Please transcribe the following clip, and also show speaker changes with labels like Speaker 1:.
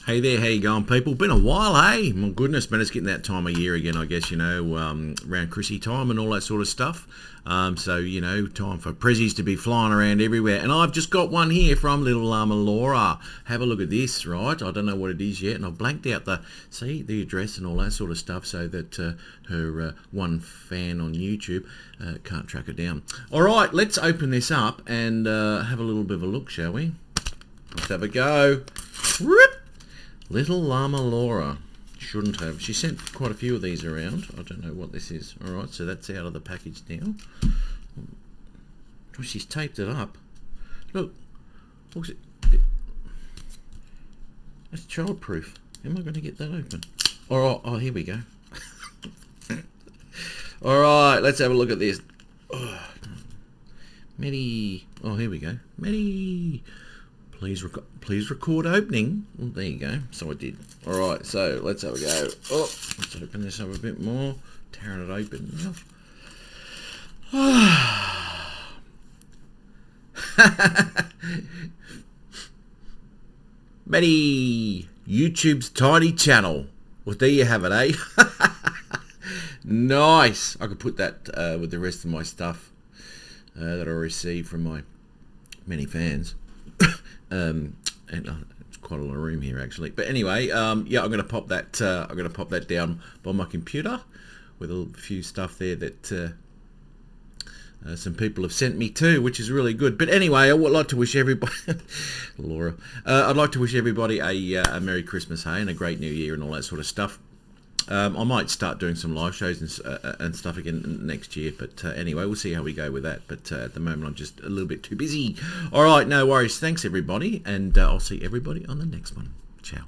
Speaker 1: Hey there, how you going, people? Been a while, hey? My goodness, man, it's getting that time of year again, I guess, around Chrissy time and all that sort of stuff. So, time for prezzies to be flying around everywhere. And I've just got one here from little Lama Laura. Have a look at this, right? I don't know what it is yet, and I've blanked out the address and all that sort of stuff so that her one fan on YouTube can't track her down. All right, let's open this up and have a little bit of a look, shall we? Let's have a go. Rip! Little Lama Laura. Shouldn't have. She sent quite a few of these around. I don't know what this is. Alright, so that's out of the package now. Oh, she's taped it up. Look. Looks it. That's childproof. How am I going to get that open? Alright, oh, here we go. Alright, let's have a look at this. Oh, Medi. Oh, here we go. Medi. Please record opening. Well, there you go. So I did. Alright, so let's have a go. Oh, let's open this up a bit more. Tearing it open now. Matty, YouTube's tiny channel. Well, there you have it, eh? Nice. I could put that with the rest of my stuff that I received from my many fans. And it's quite a lot of room here actually, but anyway, I'm going to pop that down by my computer with a few stuff there that some people have sent me too, which is really good. But anyway, I would like to wish everybody Laura, I'd like to wish everybody a Merry Christmas, hey, and a great New Year and all that sort of stuff. I might start doing some live shows and stuff again next year, but anyway, we'll see how we go with that. But at the moment, I'm just a little bit too busy. All right, no worries. Thanks, everybody, and I'll see everybody on the next one. Ciao.